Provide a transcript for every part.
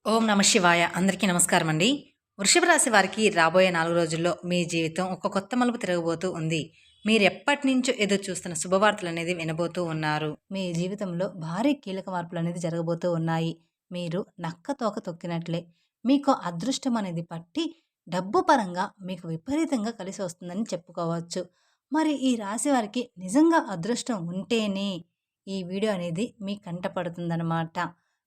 ఓం నమ శివాయ. అందరికీ నమస్కారం అండి. వృషభ రాశి వారికి రాబోయే 4 రోజుల్లో మీ జీవితం ఒక కొత్త మలుపు తిరగబోతూ ఉంది. మీరు ఎప్పటినుంచో ఎదురు చూస్తున్న శుభవార్తలనేది వినబోతూ ఉన్నారు. మీ జీవితంలో భారీ కీలక మార్పులనేది జరగబోతూ ఉన్నాయి. మీరు నక్క తోక తొక్కినట్లే మీకు అదృష్టం అనేది పట్టి డబ్బు పరంగా మీకు విపరీతంగా కలిసి వస్తుందని చెప్పుకోవచ్చు. మరి ఈ రాశి వారికి నిజంగా అదృష్టం ఉంటేనే ఈ వీడియో అనేది మీ కంట పడుతుందనమాట.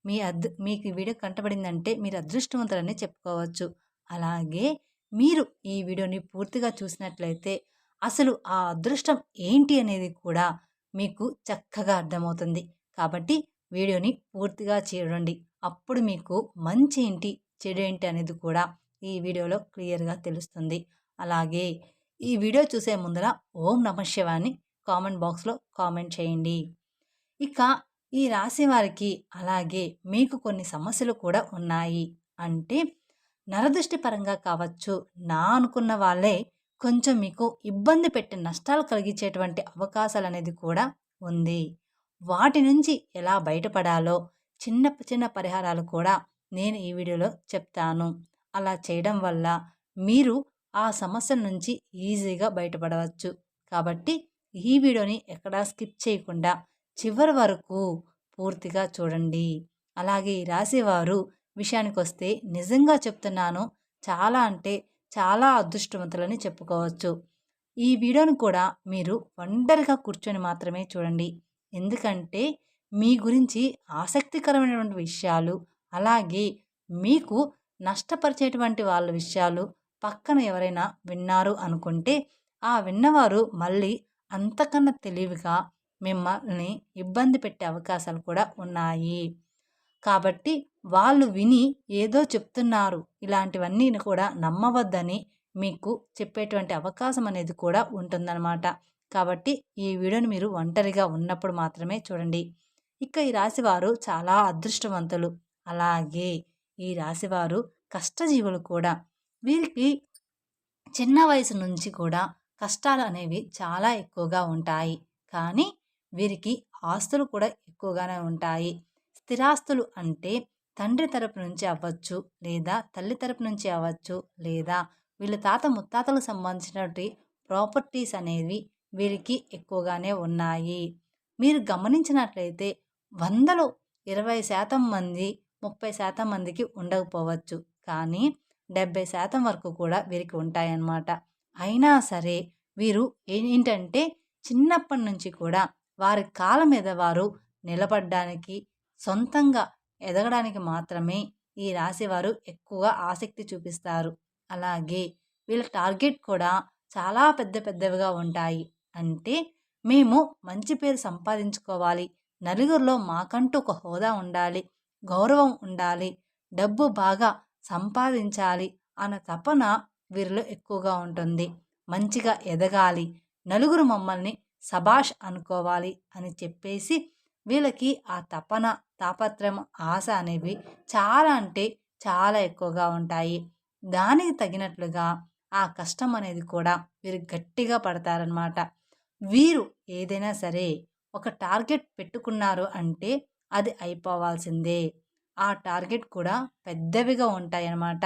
మీకు ఈ వీడియో కంటపడిందంటే మీరు అదృష్టవంతులని చెప్పుకోవచ్చు. అలాగే మీరు ఈ వీడియోని పూర్తిగా చూసినట్లయితే అసలు ఆ అదృష్టం ఏంటి అనేది కూడా మీకు చక్కగా అర్థమవుతుంది. కాబట్టి వీడియోని పూర్తిగా చూడండి. అప్పుడు మీకు మంచి ఏంటి, చెడు ఏంటి అనేది కూడా ఈ వీడియోలో క్లియర్‌గా తెలుస్తుంది. అలాగే ఈ వీడియో చూసే ముందర ఓం నమః శివాయ అని కామెంట్ బాక్స్‌లో కామెంట్ చేయండి. ఇక ఈ రాశి వారికి అలాగే మీకు కొన్ని సమస్యలు కూడా ఉన్నాయి. అంటే నరదృష్టి పరంగా కావచ్చు, నా అనుకున్న వాళ్ళే కొంచెం మీకు ఇబ్బంది పెట్టి నష్టాలు కలిగించేటువంటి అవకాశాలనేది కూడా ఉంది. వాటి నుంచి ఎలా బయటపడాలో చిన్న చిన్న పరిహారాలు కూడా నేను ఈ వీడియోలో చెప్తాను. అలా చేయడం వల్ల మీరు ఆ సమస్య నుంచి ఈజీగా బయటపడవచ్చు. కాబట్టి ఈ వీడియోని ఎక్కడా స్కిప్ చేయకుండా చివరి వరకు పూర్తిగా చూడండి. అలాగే ఈ రాశివారు విషయానికొస్తే నిజంగా చెప్తున్నాను, చాలా అంటే చాలా అదృష్టవంతులని చెప్పుకోవచ్చు. ఈ వీడియోని కూడా మీరు ఒంటరిగా కూర్చొని మాత్రమే చూడండి. ఎందుకంటే మీ గురించి ఆసక్తికరమైనటువంటి విషయాలు, అలాగే మీకు నష్టపరిచేటువంటి వాళ్ళ విషయాలు పక్కన ఎవరైనా విన్నారు అనుకుంటే, ఆ విన్నవారు మళ్ళీ అంతకన్నా తెలివిగా మిమ్మల్ని ఇబ్బంది పెట్టే అవకాశాలు కూడా ఉన్నాయి. కాబట్టి వాళ్ళు విని ఏదో చెప్తున్నారు, ఇలాంటివన్నీ కూడా నమ్మవద్దని మీకు చెప్పేటువంటి అవకాశం అనేది కూడా ఉంటుందన్నమాట. కాబట్టి ఈ వీడియోని మీరు ఒంటరిగా ఉన్నప్పుడు మాత్రమే చూడండి. ఇక ఈ రాశివారు చాలా అదృష్టవంతులు. అలాగే ఈ రాశివారు కష్టజీవులు కూడా. వీరికి చిన్న వయసు నుంచి కూడా కష్టాలు అనేవి చాలా ఎక్కువగా ఉంటాయి. కానీ వీరికి ఆస్తులు కూడా ఎక్కువగానే ఉంటాయి. స్థిరాస్తులు అంటే తండ్రి తరపు నుంచి అవ్వచ్చు, లేదా తల్లి తరపు నుంచి అవ్వచ్చు, లేదా వీళ్ళ తాత ముత్తాతలకు సంబంధించినటువంటి ప్రాపర్టీస్ అనేవి వీరికి ఎక్కువగానే ఉన్నాయి. మీరు గమనించినట్లయితే 100లో 20% మంది, 30% మందికి ఉండకపోవచ్చు. కానీ 70% వరకు కూడా వీరికి ఉంటాయన్నమాట. అయినా సరే వీరు ఏంటంటే చిన్నప్పటి నుంచి కూడా వారి కాళ్ళ మీద వారు నిలబడ్డానికి, సొంతంగా ఎదగడానికి మాత్రమే ఈ రాశివారు ఎక్కువగా ఆసక్తి చూపిస్తారు. అలాగే వీళ్ళ టార్గెట్ కూడా చాలా పెద్ద పెద్దవిగా ఉంటాయి. అంటే మేము మంచి పేరు సంపాదించుకోవాలి, నలుగురిలో మాకంటూ ఒక హోదా ఉండాలి, గౌరవం ఉండాలి, డబ్బు బాగా సంపాదించాలి అన్న తపన వీరిలో ఎక్కువగా ఉంటుంది. మంచిగా ఎదగాలి, నలుగురు మమ్మల్ని సబాష్ అనుకోవాలి అని చెప్పేసి వీళ్ళకి ఆ తపన, తాపత్రయం, ఆశ అనేవి చాలా అంటే చాలా ఎక్కువగా ఉంటాయి. దానికి తగినట్లుగా ఆ కష్టం అనేది కూడా వీరు గట్టిగా పడతారనమాట. వీరు ఏదైనా సరే ఒక టార్గెట్ పెట్టుకున్నారు అంటే అది అయిపోవాల్సిందే. ఆ టార్గెట్ కూడా పెద్దవిగా ఉంటాయన్నమాట.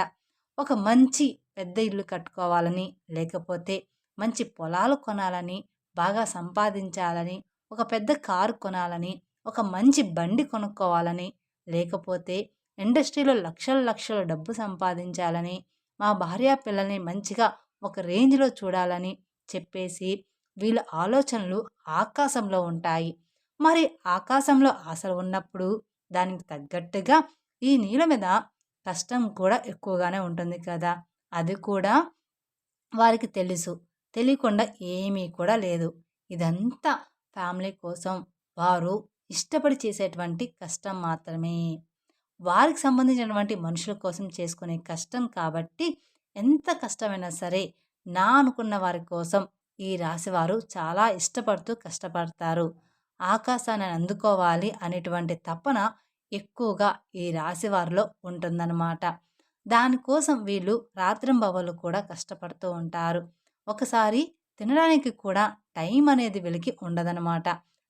ఒక మంచి పెద్ద ఇల్లు కట్టుకోవాలని, లేకపోతే మంచి పొలాలు కొనాలని, బాగా సంపాదించాలని, ఒక పెద్ద కారు కొనాలని, ఒక మంచి బండి కొనుక్కోవాలని, లేకపోతే ఇండస్ట్రీలో లక్షల లక్షల డబ్బు సంపాదించాలని, మా భార్య పిల్లల్ని మంచిగా ఒక రేంజ్‌లో చూడాలని చెప్పేసి వీళ్ళ ఆలోచనలు ఆకాశంలో ఉంటాయి. మరి ఆకాశంలో ఆశలు ఉన్నప్పుడు దానికి తగ్గట్టుగా ఈ నీళ్ళ మీద కష్టం కూడా ఎక్కువగానే ఉంటుంది కదా! అది కూడా వారికి తెలుసు. తెలియకుండా ఏమీ కూడా లేదు. ఇదంతా ఫ్యామిలీ కోసం వారు ఇష్టపడి చేసేటువంటి కష్టం మాత్రమే. వారికి సంబంధించినటువంటి మనుషుల కోసం చేసుకునే కష్టం కాబట్టి ఎంత కష్టమైనా సరే నా అనుకున్న వారి కోసం ఈ రాశివారు చాలా ఇష్టపడుతూ కష్టపడతారు. ఆకాశాన్ని అందుకోవాలి అనేటువంటి తపన ఎక్కువగా ఈ రాశివారిలో ఉంటుందన్నమాట. దానికోసం వీళ్ళు రాత్రింబవళ్ళు కూడా కష్టపడుతూ ఉంటారు. ఒకసారి తినడానికి కూడా టైం అనేది వీళ్ళకి ఉండదనమాట.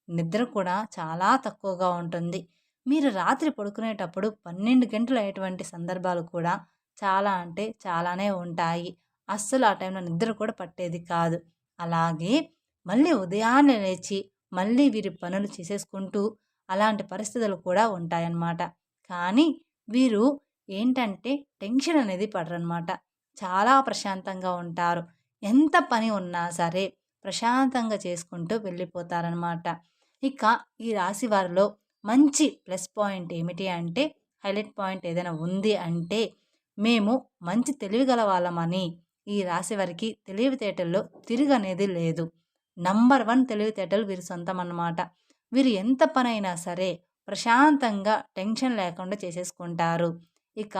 నిద్ర కూడా చాలా తక్కువగా ఉంటుంది. మీరు రాత్రి పడుకునేటప్పుడు 12 గంటలు అయ్యేటువంటి సందర్భాలు కూడా చాలా అంటే చాలానే ఉంటాయి. అస్సలు ఆ టైంలో నిద్ర కూడా పట్టేది కాదు. అలాగే మళ్ళీ ఉదయాన్నే లేచి మళ్ళీ వీరి పనులు చేసేసుకుంటూ అలాంటి పరిస్థితులు కూడా ఉంటాయన్నమాట. కానీ వీరు ఏంటంటే టెన్షన్ అనేది పడరనమాట. చాలా ప్రశాంతంగా ఉంటారు. ఎంత పని ఉన్నా సరే ప్రశాంతంగా చేసుకుంటూ వెళ్ళిపోతారనమాట. ఇక ఈ రాశి వారిలో మంచి ప్లస్ పాయింట్ ఏమిటి అంటే, హైలైట్ పాయింట్ ఏదైనా ఉంది అంటే, మేము మంచి తెలివిగల వాళ్ళమని ఈ రాశి వారికి తెలివితేటల్లో తిరుగనేది లేదు. నంబర్ 1 తెలివితేటలు వీరి సొంతం అన్నమాట. వీరు ఎంత పనైనా సరే ప్రశాంతంగా టెన్షన్ లేకుండా చేసేసుకుంటారు. ఇక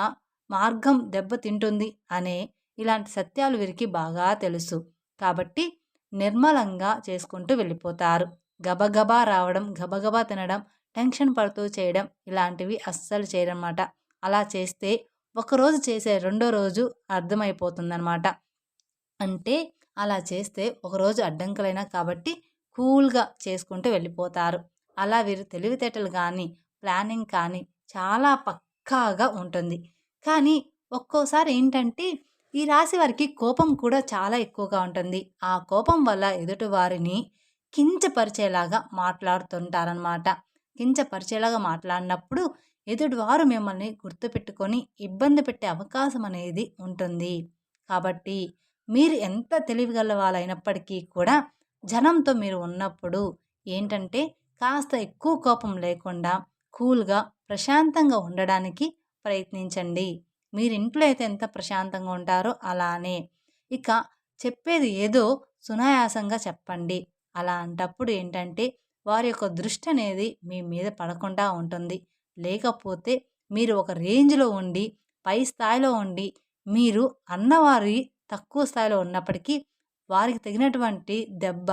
మార్గం దెబ్బతింటుంది అనే ఇలాంటి సత్యాలు వీరికి బాగా తెలుసు. కాబట్టి నిర్మలంగా చేసుకుంటూ వెళ్ళిపోతారు. గబగబా రావడం, గబగబా తినడం, టెన్షన్ పడుతూ చేయడం ఇలాంటివి అస్సలు చేయరనమాట. అలా చేస్తే ఒకరోజు చేసే రెండో రోజు అర్థమైపోతుందనమాట. అంటే అలా చేస్తే ఒకరోజు అడ్డంకులైనా కాబట్టి కూల్‌గా చేసుకుంటూ వెళ్ళిపోతారు. అలా వీరు తెలివితేటలు గానీ, ప్లానింగ్ కానీ చాలా పక్కాగా ఉంటుంది. కానీ ఒక్కోసారి ఏంటంటే ఈ రాశి వారికి కోపం కూడా చాలా ఎక్కువగా ఉంటుంది. ఆ కోపం వల్ల ఎదుటి వారిని కించపరిచేలాగా మాట్లాడుతుంటారనమాట. కించపరిచేలాగా మాట్లాడినప్పుడు ఎదుటివారు మిమ్మల్ని గుర్తుపెట్టుకొని ఇబ్బంది పెట్టే అవకాశం అనేది ఉంటుంది. కాబట్టి మీరు ఎంత తెలివిగల వాళ్ళైనప్పటికీ కూడా జనంతో మీరు ఉన్నప్పుడు ఏంటంటే కాస్త ఎక్కువ కోపం లేకుండా కూల్‌గా, ప్రశాంతంగా ఉండడానికి ప్రయత్నించండి. మీరు ఇంట్లో అయితే ఎంత ప్రశాంతంగా ఉంటారో అలానే. ఇక చెప్పేది ఏదో సునాయాసంగా చెప్పండి. అలాంటప్పుడు ఏంటంటే వారి యొక్క దృష్టి అనేది మీ మీద పడకుండా ఉంటుంది. లేకపోతే మీరు ఒక రేంజ్‌లో ఉండి, పై స్థాయిలో ఉండి, మీరు అన్నవారి తక్కువ స్థాయిలో ఉన్నప్పటికీ వారికి తగినటువంటి దెబ్బ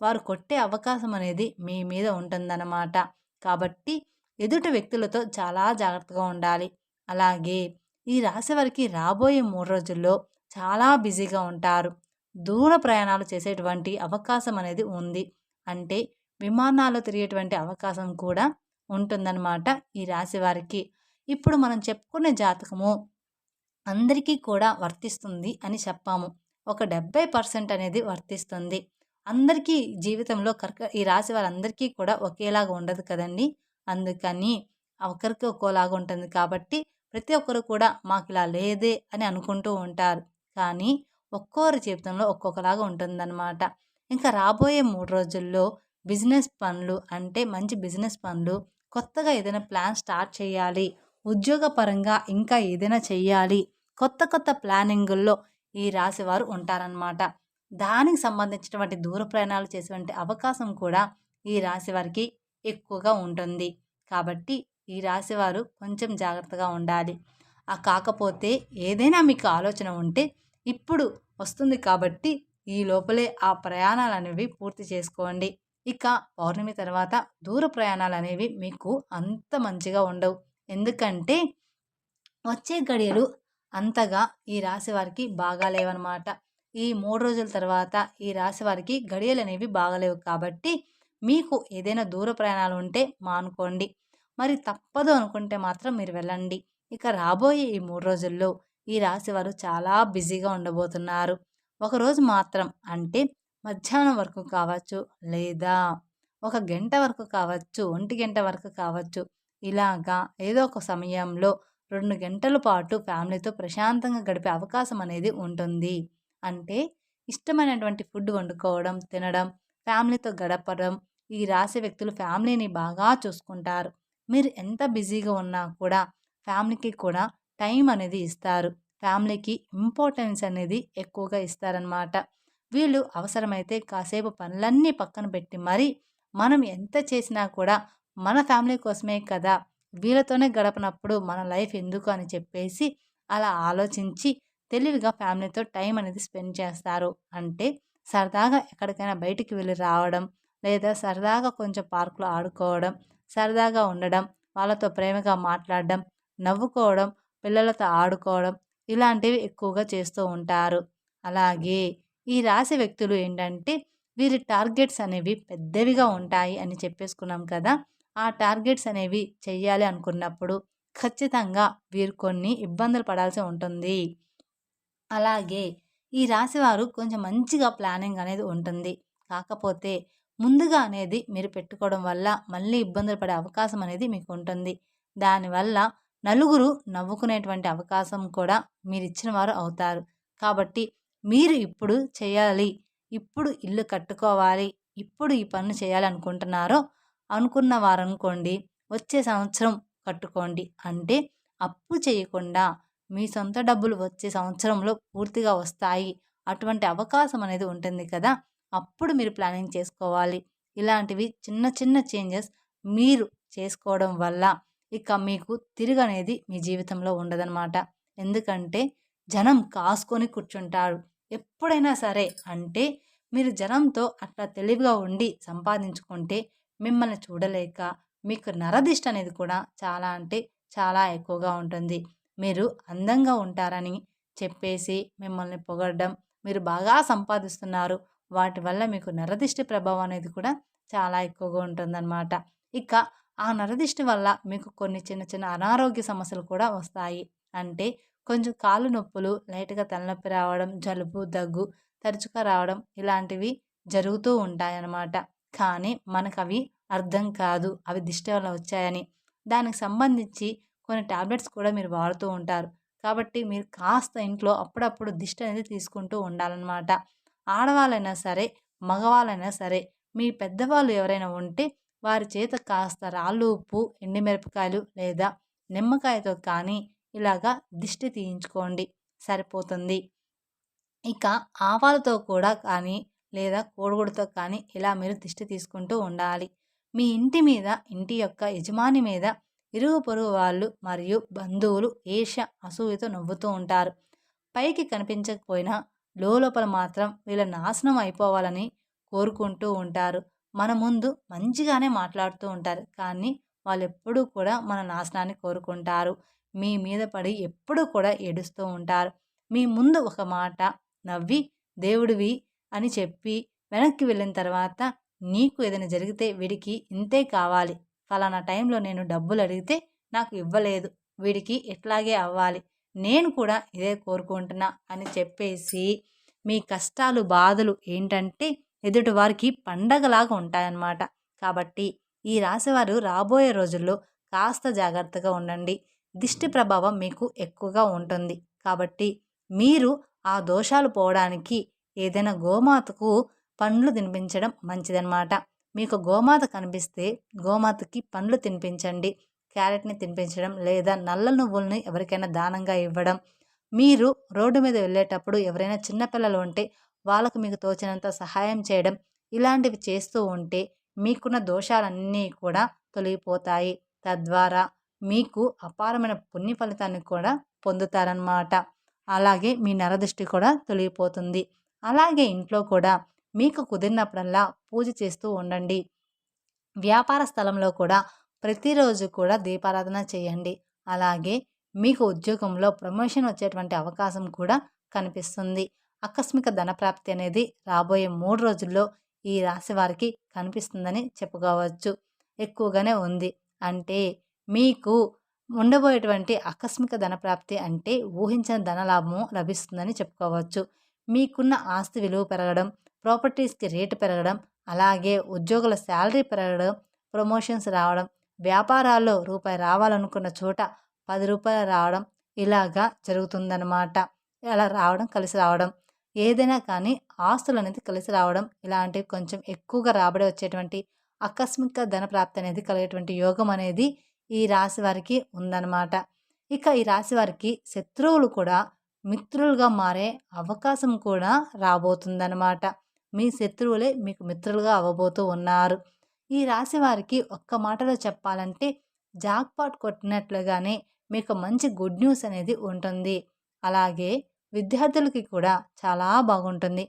వారు కొట్టే అవకాశం అనేది మీ మీద ఉంటుందన్నమాట. కాబట్టి ఎదుటి వ్యక్తులతో చాలా జాగ్రత్తగా ఉండాలి. అలాగే ఈ రాశి వారికి రాబోయే 3 రోజుల్లో చాలా బిజీగా ఉంటారు. దూర ప్రయాణాలు చేసేటువంటి అవకాశం అనేది ఉంది. అంటే విమానాల్లో తిరిగేటువంటి అవకాశం కూడా ఉంటుందన్నమాట ఈ రాశి వారికి. ఇప్పుడు మనం చెప్పుకునే జాతకము అందరికీ కూడా వర్తిస్తుంది అని చెప్పాము. ఒక 70% అనేది వర్తిస్తుంది. అందరికీ జీవితంలో ఈ రాశి వారందరికీ కూడా ఒకేలాగా ఉండదు కదండీ! అందుకని ఒకరికి ఒక్కోలాగా ఉంటుంది కాబట్టి ప్రతి ఒక్కరు కూడా మాకిలా లేదే అని అనుకుంటూ ఉంటారు. కానీ ఒక్కోరి జీవితంలో ఒక్కొక్కలాగా ఉంటుందన్నమాట. ఇంకా రాబోయే 3 రోజుల్లో బిజినెస్ పనులు అంటే మంచి బిజినెస్ పనులు, కొత్తగా ఏదైనా ప్లాన్ స్టార్ట్ చేయాలి, ఉద్యోగపరంగా ఇంకా ఏదైనా చెయ్యాలి, కొత్త కొత్త ప్లానింగుల్లో ఈ రాశివారు ఉంటారనమాట. దానికి సంబంధించినటువంటి దూర ప్రయాణాలు చేసేటువంటి అవకాశం కూడా ఈ రాశి వారికి ఎక్కువగా ఉంటుంది. కాబట్టి ఈ రాశివారు కొంచెం జాగ్రత్తగా ఉండాలి. కాకపోతే ఏదైనా మీకు ఆలోచన ఉంటే ఇప్పుడు వస్తుంది కాబట్టి ఈ లోపలే ఆ ప్రయాణాలనేవి పూర్తి చేసుకోండి. ఇక పౌర్ణమి తర్వాత దూర ప్రయాణాలనేవి మీకు అంత మంచిగా ఉండవు. ఎందుకంటే వచ్చే గడియలు అంతగా ఈ రాశి వారికి బాగాలేవన్నమాట. ఈ 3 రోజుల తర్వాత ఈ రాశి వారికి గడియలనేవి బాగాలేవు కాబట్టి మీకు ఏదైనా దూర ప్రయాణాలు ఉంటే మానుకోండి. మరి తప్పదు అనుకుంటే మాత్రం మీరు వెళ్ళండి. ఇక రాబోయే ఈ 3 రోజుల్లో ఈ రాశివారు చాలా బిజీగా ఉండబోతున్నారు. ఒకరోజు మాత్రం అంటే మధ్యాహ్నం వరకు కావచ్చు, లేదా ఒక గంట వరకు కావచ్చు, ఒంటి గంట వరకు కావచ్చు. ఇలాగా ఏదో ఒక సమయంలో 2 గంటల పాటు ఫ్యామిలీతో ప్రశాంతంగా గడిపే అవకాశం అనేది ఉంటుంది. అంటే ఇష్టమైనటువంటి ఫుడ్ వండుకోవడం, తినడం, ఫ్యామిలీతో గడపడం. ఈ రాశి వ్యక్తులు ఫ్యామిలీని బాగా చూసుకుంటారు. మీరు ఎంత బిజీగా ఉన్నా కూడా ఫ్యామిలీకి కూడా టైం అనేది ఇస్తారు. ఫ్యామిలీకి ఇంపార్టెన్స్ అనేది ఎక్కువగా ఇస్తారనమాట. వీళ్ళు అవసరమైతే కాసేపు పనులన్నీ పక్కన పెట్టి మరి మనం ఎంత చేసినా కూడా మన ఫ్యామిలీ కోసమే కదా! వీళ్ళతోనే గడపనప్పుడు మన లైఫ్ ఎందుకు అని చెప్పేసి అలా ఆలోచించి తెలివిగా ఫ్యామిలీతో టైం అనేది స్పెండ్ చేస్తారు. అంటే సరదాగా ఎక్కడికైనా బయటికి వెళ్ళి రావడం, లేదా సరదాగా కొంచెం పార్క్‌లో ఆడుకోవడం, సరదాగా ఉండడం, వాళ్ళతో ప్రేమగా మాట్లాడడం, నవ్వుకోవడం, పిల్లలతో ఆడుకోవడం ఇలాంటివి ఎక్కువగా చేస్తూ ఉంటారు. అలాగే ఈ రాశి వ్యక్తులు ఏంటంటే వీరి టార్గెట్స్ అనేవి పెద్దవిగా ఉంటాయి అని చెప్పేసుకున్నాం కదా! ఆ టార్గెట్స్ అనేవి చెయ్యాలి అనుకున్నప్పుడు ఖచ్చితంగా వీరు కొన్ని ఇబ్బందులు పడాల్సి ఉంటుంది. అలాగే ఈ రాశివారు కొంచెం మంచిగా ప్లానింగ్ అనేది ఉంటుంది. కాకపోతే ముందుగా అనేది మీరు పెట్టుకోవడం వల్ల మళ్ళీ ఇబ్బందులు పడే అవకాశం అనేది మీకు ఉంటుంది. దానివల్ల నలుగురు నవ్వుకునేటువంటి అవకాశం కూడా మీరిచ్చిన వారు అవుతారు. కాబట్టి మీరు ఇప్పుడు చేయాలి, ఇప్పుడు ఇల్లు కట్టుకోవాలి, ఇప్పుడు ఈ పనులు చేయాలి అనుకున్న వారనుకోండి వచ్చే సంవత్సరం కట్టుకోండి. అంటే అప్పు చేయకుండా మీ సొంత డబ్బులు వచ్చే సంవత్సరంలో పూర్తిగా వస్తాయి. అటువంటి అవకాశం అనేది ఉంటుంది కదా! అప్పుడు మీరు ప్లానింగ్ చేసుకోవాలి. ఇలాంటివి చిన్న చిన్న చేంజెస్ మీరు చేసుకోవడం వల్ల ఇక మీకు తిరుగనేది మీ జీవితంలో ఉండదనమాట. ఎందుకంటే జనం కాసుకొని కూర్చుంటారు. ఎప్పుడైనా సరే అంటే మీరు జనంతో అట్లా తెలివిగా ఉండి సంపాదించుకుంటే మిమ్మల్ని చూడలేక మీకు నరదిష్టి అనేది కూడా చాలా అంటే చాలా ఎక్కువగా ఉంటుంది. మీరు అందంగా ఉంటారని చెప్పేసి మిమ్మల్ని పొగడడం, మీరు బాగా సంపాదిస్తున్నారు, వాటి వల్ల మీకు నరదిష్టి ప్రభావం అనేది కూడా చాలా ఎక్కువగా ఉంటుందన్నమాట. ఇక ఆ నరదిష్టి వల్ల మీకు కొన్ని చిన్న చిన్న అనారోగ్య సమస్యలు కూడా వస్తాయి. అంటే కొంచెం కాళ్ళు నొప్పులు, లైట్‌గా తలనొప్పి రావడం, జలుబు, దగ్గు తరచుగా రావడం ఇలాంటివి జరుగుతూ ఉంటాయన్నమాట. కానీ మనకవి అర్థం కాదు. అవి దిష్టి వల్ల వచ్చాయని. దానికి సంబంధించి కొన్ని టాబ్లెట్స్ కూడా మీరు వాడుతూ ఉంటారు. కాబట్టి మీరు కాస్త ఇంట్లో అప్పుడప్పుడు దిష్టి అనేది తీసుకుంటూ ఉండాలన్నమాట. ఆడవాళ్ళైనా సరే, మగవాళ్ళైనా సరే, మీ పెద్దవాళ్ళు ఎవరైనా ఉంటే వారి చేత కాస్త రాళ్ళు ఉప్పు, ఎండుమిరపకాయలు లేదా నిమ్మకాయతో కానీ ఇలాగా దిష్టి తీయించుకోండి, సరిపోతుంది. ఇక ఆవాలతో కూడా కానీ లేదా కోడిగుడ్డుతో కానీ ఇలా మీరు దిష్టి తీసుకుంటూ ఉండాలి. మీ ఇంటి మీద, ఇంటి యొక్క యజమాని మీద ఇరుగు పొరుగు వాళ్ళు మరియు బంధువులు ఈర్ష్య, అసూయతో నవ్వుతూ ఉంటారు. పైకి కనిపించకపోయినా లోపల మాత్రం వీళ్ళ నాశనం అయిపోవాలని కోరుకుంటూ ఉంటారు. మన ముందు మంచిగానే మాట్లాడుతూ ఉంటారు. కానీ వాళ్ళెప్పుడూ కూడా మన నాశనాన్ని కోరుకుంటారు. మీ మీద పడి ఎప్పుడూ కూడా ఏడుస్తూ ఉంటారు. మీ ముందు ఒక మాట నవ్వి దేవుడివి అని చెప్పి వెనక్కి వెళ్ళిన తర్వాత నీకు ఏదైనా జరిగితే వీడికి ఇంతే కావాలి, ఫలానా టైంలో నేను డబ్బులు అడిగితే నాకు ఇవ్వలేదు, వీడికి ఇట్లాగే అవ్వాలి, నేను కూడా ఇదే కోరుకుంటున్నా అని చెప్పేసి మీ కష్టాలు బాధలు ఏంటంటే ఎదుటివారికి పండగలాగా ఉంటాయన్నమాట. కాబట్టి ఈ రాశివారు రాబోయే రోజుల్లో కాస్త జాగ్రత్తగా ఉండండి. దిష్టి ప్రభావం మీకు ఎక్కువగా ఉంటుంది. కాబట్టి మీరు ఆ దోషాలు పోవడానికి ఏదైనా గోమాతకు పండ్లు తినిపించడం మంచిదన్నమాట. మీకు గోమాత కనిపిస్తే గోమాతకి పండ్లు తినిపించండి. క్యారెట్‌ని తినిపించడం లేదా నల్ల నువ్వుల్ని ఎవరికైనా దానంగా ఇవ్వడం. మీరు రోడ్డు మీద వెళ్ళేటప్పుడు ఎవరైనా చిన్న పిల్లలు ఉంటే వాళ్ళకు మీకు తోచినంత సహాయం చేయడం. ఇలాంటివి చేస్తూ ఉంటే మీకున్న దోషాలన్నీ కూడా తొలగిపోతాయి. తద్వారా మీకు అపారమైన పుణ్య ఫలితాన్ని కూడా పొందుతారన్నమాట. అలాగే మీ నరదృష్టి కూడా తొలగిపోతుంది. అలాగే ఇంట్లో కూడా మీకు కుదిరినప్పుడల్లా పూజ చేస్తూ ఉండండి. వ్యాపార స్థలంలో కూడా ప్రతిరోజు కూడా దీపారాధన చేయండి. అలాగే మీకు ఉద్యోగంలో ప్రమోషన్ వచ్చేటువంటి అవకాశం కూడా కనిపిస్తుంది. ఆకస్మిక ధనప్రాప్తి అనేది రాబోయే 3 రోజుల్లో ఈ రాశి వారికి కనిపిస్తుందని చెప్పుకోవచ్చు. ఎక్కువగానే ఉంది. అంటే మీకు ఉండబోయేటువంటి ఆకస్మిక ధనప్రాప్తి అంటే ఊహించని ధనలాభము లభిస్తుందని చెప్పుకోవచ్చు. మీకున్న ఆస్తి విలువ పెరగడం, ప్రాపర్టీస్‌కి రేటు పెరగడం, అలాగే ఉద్యోగుల శాలరీ పెరగడం, ప్రమోషన్స్ రావడం, వ్యాపారాల్లో రూపాయి రావాలనుకున్న చోట రూ. 10 రావడం ఇలాగా జరుగుతుందనమాట. అలా రావడం, కలిసి రావడం. ఏదైనా కానీ ఆస్తులనేది కలిసి రావడం ఇలాంటివి కొంచెం ఎక్కువగా రాబడి వచ్చేటువంటి ఆకస్మిక ధన ప్రాప్తి అనేది కలిగేటువంటి యోగం అనేది ఈ రాశి వారికి ఉందన్నమాట. ఇక ఈ రాశి వారికి శత్రువులు కూడా మిత్రులుగా మారే అవకాశం కూడా రాబోతుందన్నమాట. మీ శత్రువులే మీకు మిత్రులుగా అవ్వబోతూ ఉన్నారు. ఈ రాశి వారికి ఒక్క మాటలో చెప్పాలంటే జాక్‌పాట్ కొట్టినట్లుగానే మీకు మంచి గుడ్ న్యూస్ అనేది ఉంటుంది. అలాగే విద్యార్థులకి కూడా చాలా బాగుంటుంది.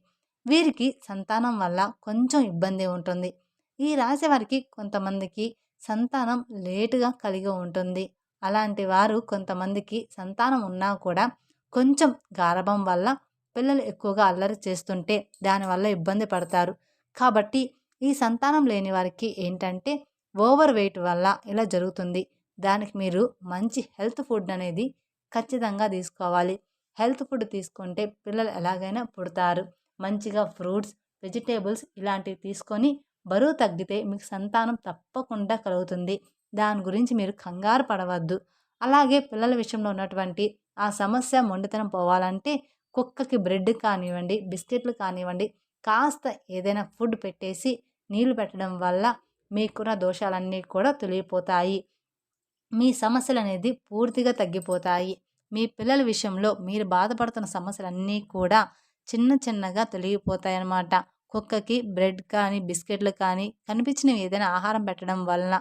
వీరికి సంతానం వల్ల కొంచెం ఇబ్బంది ఉంటుంది. ఈ రాశి వారికి కొంతమందికి సంతానం లేటుగా కలిగి ఉంటుంది. అలాంటి వారు కొంతమందికి సంతానం ఉన్నా కూడా కొంచెం గారాబం వల్ల పిల్లలు ఎక్కువగా అల్లరి చేస్తుంటే దానివల్ల ఇబ్బంది పడతారు. కాబట్టి ఈ సంతానం లేని వారికి ఏంటంటే ఓవర్ వెయిట్ వల్ల ఇలా జరుగుతుంది. దానికి మీరు మంచి హెల్త్ ఫుడ్ అనేది ఖచ్చితంగా తీసుకోవాలి. హెల్త్ ఫుడ్ తీసుకుంటే పిల్లలు ఎలాగైనా పుడతారు. మంచిగా ఫ్రూట్స్, వెజిటేబుల్స్ ఇలాంటివి తీసుకొని బరువు తగ్గితే మీకు సంతానం తప్పకుండా కలుగుతుంది. దాని గురించి మీరు కంగారు పడవద్దు. అలాగే పిల్లల విషయంలో ఉన్నటువంటి ఆ సమస్య మొండితనం పోవాలంటే కుక్కకి బ్రెడ్ కానివ్వండి, బిస్కెట్లు కానివ్వండి, కాస్త ఏదైనా ఫుడ్ పెట్టేసి నీళ్లు పెట్టడం వల్ల మీకున్న దోషాలన్నీ కూడా తొలగిపోతాయి. మీ సమస్యలనేది పూర్తిగా తగ్గిపోతాయి. మీ పిల్లల విషయంలో మీరు బాధపడుతున్న సమస్యలన్నీ కూడా చిన్న చిన్నగా తొలగిపోతాయన్నమాట. కుక్కకి బ్రెడ్ కానీ, బిస్కెట్లు కానీ కనిపించినవి ఏదైనా ఆహారం పెట్టడం వలన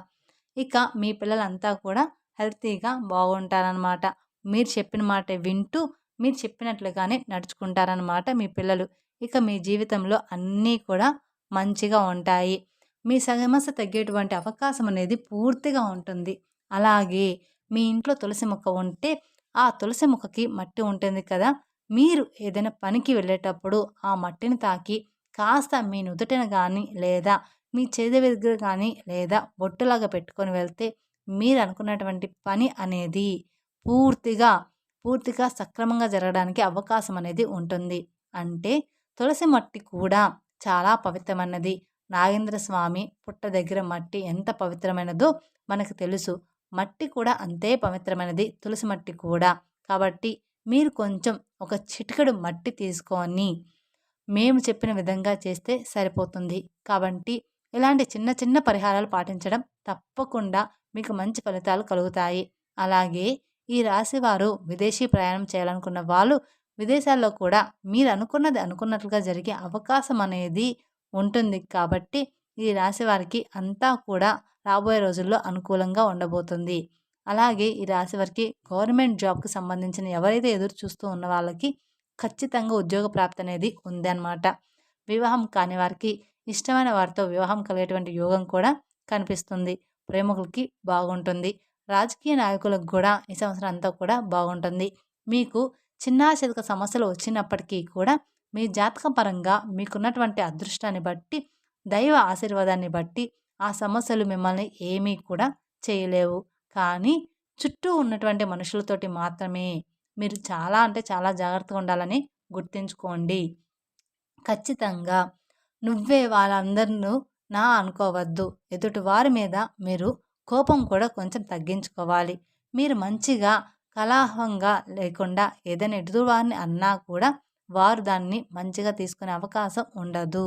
ఇక మీ పిల్లలంతా కూడా హెల్తీగా బాగుంటారనమాట. మీరు చెప్పిన మాట వింటూ మీరు చెప్పినట్లుగానే నడుచుకుంటారనమాట మీ పిల్లలు. ఇక మీ జీవితంలో అన్నీ కూడా మంచిగా ఉంటాయి. మీ సమస్య తగ్గేటువంటి అవకాశం అనేది పూర్తిగా ఉంటుంది. అలాగే మీ ఇంట్లో తులసి మొక్క ఉంటే ఆ తులసి మొక్కకి మట్టి ఉంటుంది కదా, మీరు ఏదైనా పనికి వెళ్ళేటప్పుడు ఆ మట్టిని తాకి కాస్త మీ నుదుటిన కానీ లేదా మీ చేతి దగ్గర కానీ లేదా బొట్టులాగా పెట్టుకొని వెళ్తే మీరు అనుకున్నటువంటి పని అనేది పూర్తిగా పూర్తిగా సక్రమంగా జరగడానికి అవకాశం అనేది ఉంటుంది. అంటే తులసి మట్టి కూడా చాలా పవిత్రమైనది. నాగేంద్ర స్వామి పుట్ట దగ్గర మట్టి ఎంత పవిత్రమైనదో మనకు తెలుసు. మట్టి కూడా అంతే పవిత్రమైనది, తులసి మట్టి కూడా. కాబట్టి మీరు కొంచెం ఒక చిటికెడు మట్టి తీసుకొని మేము చెప్పిన విధంగా చేస్తే సరిపోతుంది. కాబట్టి ఇలాంటి చిన్న చిన్న పరిహారాలు పాటించడం తప్పకుండా మీకు మంచి ఫలితాలు కలుగుతాయి. అలాగే ఈ రాశివారు విదేశీ ప్రయాణం చేయాలనుకున్న వాళ్ళు విదేశాల్లో కూడా మీరు అనుకున్నది అనుకున్నట్లుగా జరిగే అవకాశం అనేది ఉంటుంది. కాబట్టి ఈ రాశి వారికి అంతా కూడా రాబోయే రోజుల్లో అనుకూలంగా ఉండబోతుంది. అలాగే ఈ రాశి వారికి గవర్నమెంట్ జాబ్కి సంబంధించిన ఎవరైతే ఎదురు చూస్తూ ఉన్న వాళ్ళకి ఖచ్చితంగా ఉద్యోగ ప్రాప్తి అనేది ఉందన్నమాట. వివాహం కాని వారికి ఇష్టమైన వారితో వివాహం కలిగేటువంటి యోగం కూడా కనిపిస్తుంది. ప్రేమికులకి బాగుంటుంది. రాజకీయ నాయకులకు కూడా ఈ సంవత్సరం అంతా కూడా బాగుంటుంది. మీకు చిన్న చితక సమస్యలు వచ్చినప్పటికీ కూడా మీ జాతక పరంగా మీకున్నటువంటి అదృష్టాన్ని బట్టి, దైవ ఆశీర్వాదాన్ని బట్టి ఆ సమస్యలు మిమ్మల్ని ఏమీ కూడా చేయలేవు. కానీ చుట్టూ ఉన్నటువంటి మనుషులతోటి మాత్రమే మీరు చాలా అంటే చాలా జాగ్రత్తగా ఉండాలని గుర్తుంచుకోండి. ఖచ్చితంగా నువ్వే వాళ్ళందరినూ నా అనుకోవద్దు. ఎదుటి వారి మీద మీరు కోపం కూడా కొంచెం తగ్గించుకోవాలి. మీరు మంచిగా కలహంగా లేకుండా ఏదైనా ఎదుటివారిని అన్నా కూడా వారు దాన్ని మంచిగా తీసుకునే అవకాశం ఉండదు.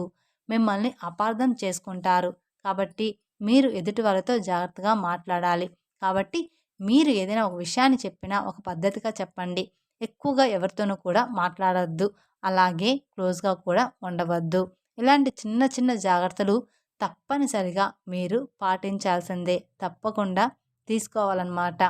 మిమ్మల్ని అపార్థం చేసుకుంటారు. కాబట్టి మీరు ఎదుటి వాళ్ళతో జాగ్రత్తగా మాట్లాడాలి. కాబట్టి మీరు ఏదైనా ఒక విషయాన్ని చెప్పినా ఒక పద్ధతిగా చెప్పండి. ఎక్కువగా ఎవరితోనూ కూడా మాట్లాడొద్దు. అలాగే క్లోజ్గా కూడా ఉండవద్దు. ఇలాంటి చిన్న చిన్న జాగ్రత్తలు తప్పనిసరిగా మీరు పాటించాల్సిందే. తప్పకుండా తీసుకోవాలన్నమాట.